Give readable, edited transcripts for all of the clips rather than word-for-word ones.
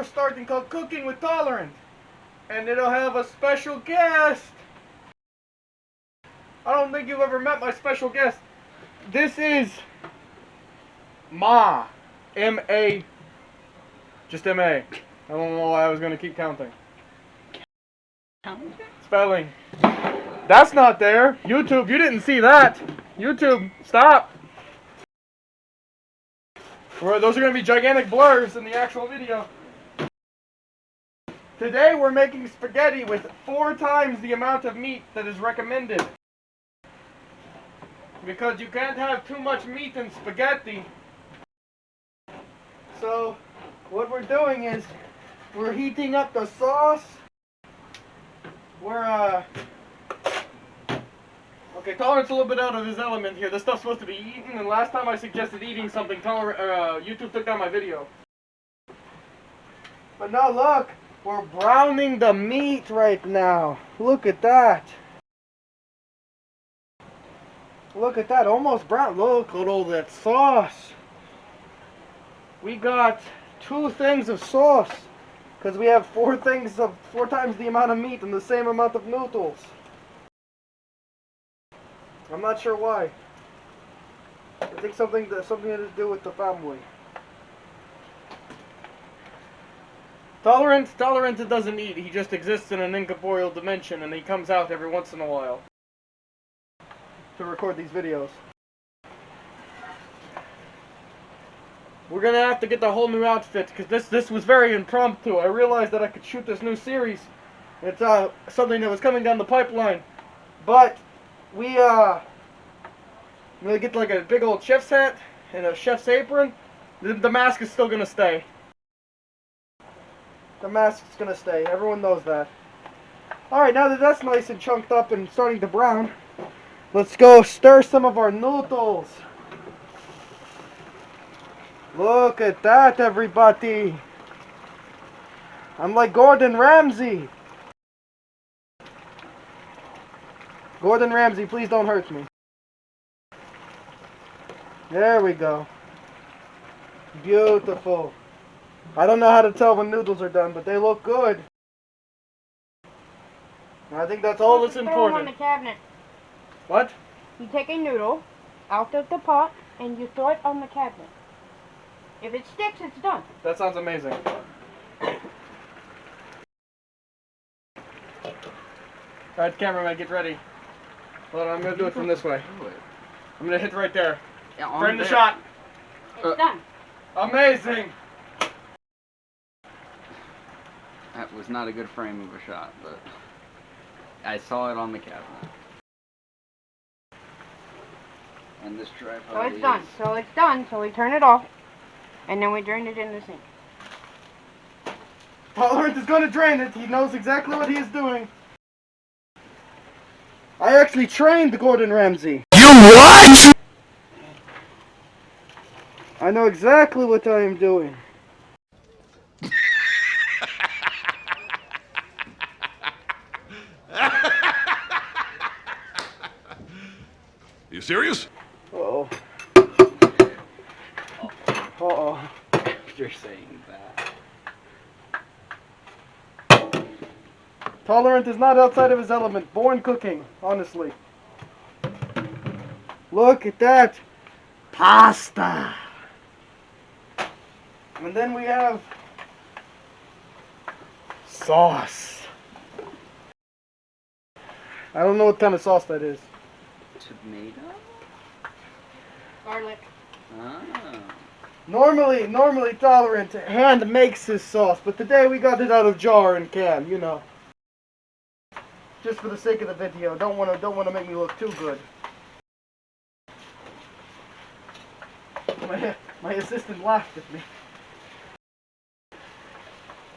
we're starting called Cooking with Tolerant. And it'll have a special guest. I don't think you've ever met my special guest. This is Ma. M-A. Just M-A. I don't know why I was going to keep counting. Spelling. That's not there. YouTube, you didn't see that. YouTube, stop. Those are going to be gigantic blurs in the actual video. Today we're making spaghetti with 4 times the amount of meat that is recommended. Because you can't have too much meat in spaghetti. So, what we're doing is, we're heating up the sauce. Okay, Tolerant's a little bit out of his element here. This stuff's supposed to be eaten, and last time I suggested eating something, YouTube took down my video. But now look, we're browning the meat right now. Look at that. Look at that, almost brown. Look at all that sauce. We got 2 things of sauce, because we have 4 times the amount of meat and the same amount of noodles. I'm not sure why. I think something to do with the family. Tolerant doesn't eat. He just exists in an incorporeal dimension, and he comes out every once in a while to record these videos. We're gonna have to get the whole new outfit, because this was very impromptu. I realized that I could shoot this new series. It's something that was coming down the pipeline. But I'm gonna get like a big old chef's hat and a chef's apron. The mask is still gonna stay. The mask's gonna stay. Everyone knows that. Alright, now that that's nice and chunked up and starting to brown, let's go stir some of our noodles. Look at that, everybody. I'm like Gordon Ramsay. Gordon Ramsay, please don't hurt me. There we go. Beautiful. I don't know how to tell when noodles are done, but they look good. I think that's all that's important. Throw them on the cabinet. What? You take a noodle out of the pot and you throw it on the cabinet. If it sticks, it's done. That sounds amazing. Alright, cameraman, get ready. Hold on, I'm gonna do it from this way. I'm gonna hit right there. Yeah, frame the shot. It's done. Amazing. That was not a good frame of a shot, but I saw it on the cabinet. And this tripod. So it's done. So it's done. So we turn it off, and then we drain it in the sink. Tolerant is gonna drain it. He knows exactly what he is doing. I actually trained Gordon Ramsay. You what? I know exactly what I am doing. You serious? Uh-oh. Uh-oh. You're saying that. Tolerant is not outside of his element. Born cooking, honestly. Look at that. Pasta. And then we have sauce. I don't know what kind of sauce that is. Tomato? Garlic. Ah. Normally Tolerant hand makes his sauce, but today we got it out of jar and can, you know. Just for the sake of the video. Don't wanna make me look too good. My assistant laughed at me.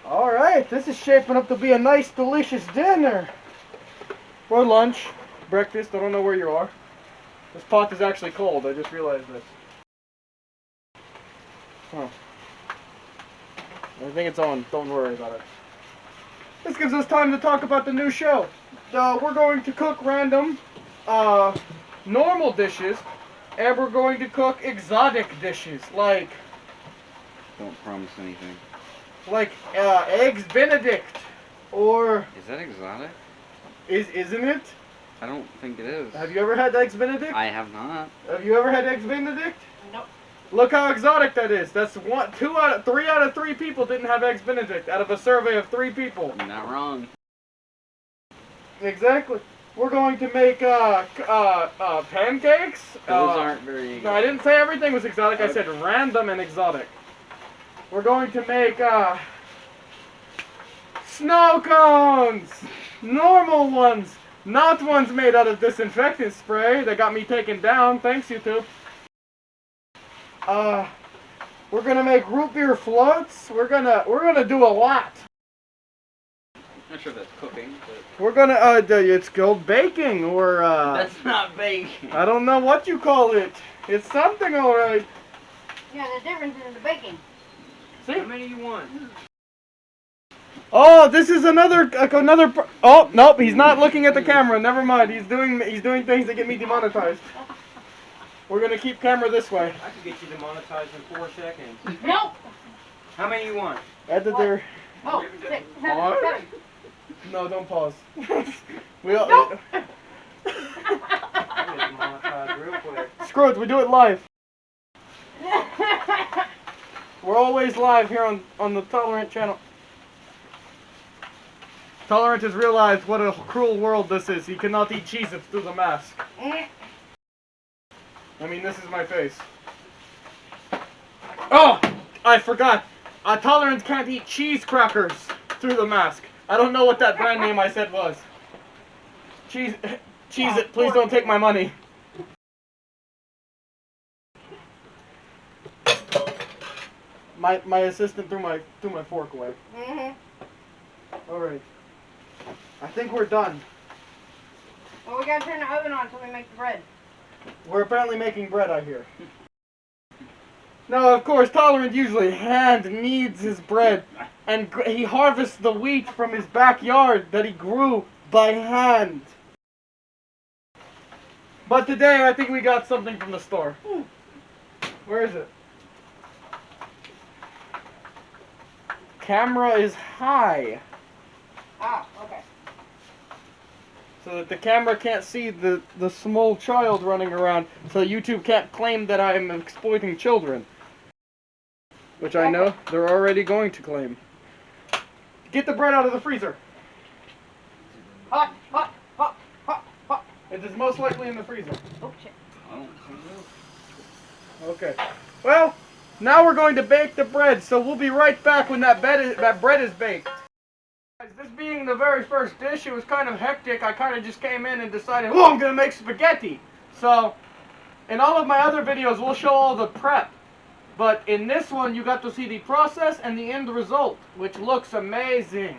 Alright, this is shaping up to be a nice, delicious dinner. Or lunch, breakfast, I don't know where you are. This pot is actually cold, I just realized this. Huh. I think it's on, don't worry about it. This gives us time to talk about the new show. We're going to cook random, normal dishes, and we're going to cook exotic dishes, like... Don't promise anything. like eggs Benedict, or Is that exotic? isn't it? I don't think it is. Have you ever had eggs Benedict? I have not. Have you ever had eggs Benedict? Nope. Look how exotic that is. That's three out of three people didn't have eggs Benedict out of a survey of 3 people. You're not wrong. Exactly. We're going to make pancakes. Those aren't very. No, I didn't say everything was exotic. I Okay. said random and exotic. We're going to make snow cones, normal ones, not ones made out of disinfectant spray that got me taken down. Thanks, YouTube. We're gonna make root beer floats. We're gonna do a lot. Not sure if that's cooking, but We're gonna it's called baking or that's not baking. I don't know what you call it. It's something, alright. Yeah, the difference is the baking. See? How many you want? Oh, this is another. Oh nope, he's not looking at the camera. Never mind. He's doing things that get me demonetized. We're gonna keep camera this way. I could get you demonetized in 4 seconds. Nope. How many you want? Editor. Oh, 6, 7, What? 7. No, don't pause. We all. Nope. I get demonetized real quick. Screw it. We do it live. We're always live here on the Tolerant channel. Tolerant has realized what a cruel world this is. He cannot eat Cheez-Its through the mask. I mean, this is my face. Oh! I forgot. Tolerant can't eat cheese crackers through the mask. I don't know what that brand name I said was. Cheez-It, please don't take my money. My assistant threw my fork away. Alright. I think we're done. Well, we gotta turn the oven on so we make the bread. We're apparently making bread out here. Now, of course, Tolerant usually hand kneads his bread, and he harvests the wheat from his backyard that he grew by hand. But today, I think we got something from the store. Where is it? Camera is high, Ah, okay. so that the camera can't see the small child running around, so YouTube can't claim that I am exploiting children. Which I know they're already going to claim. Get the bread out of the freezer. Hot, hot, hot, hot, hot. It is most likely in the freezer. Oh, shit. I don't think so. Okay. Well, now we're going to bake the bread, so we'll be right back when that bread is baked. Guys, this being the very first dish, it was kind of hectic. I kind of just came in and decided, oh, I'm going to make spaghetti. So, in all of my other videos, we'll show all the prep. But in this one, you got to see the process and the end result, which looks amazing.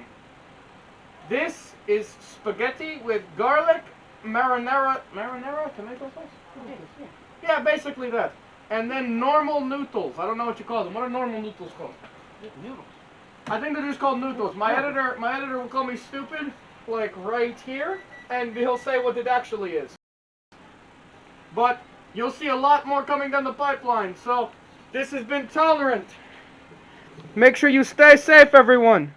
This is spaghetti with garlic, marinara tomato sauce? What is this? Yeah, basically that. And then normal noodles. I don't know what you call them. What are normal noodles called? Noodles. I think they're just called noodles. My editor will call me stupid, like right here, and he'll say what it actually is. But you'll see a lot more coming down the pipeline. So this has been Tolerant. Make sure you stay safe, everyone.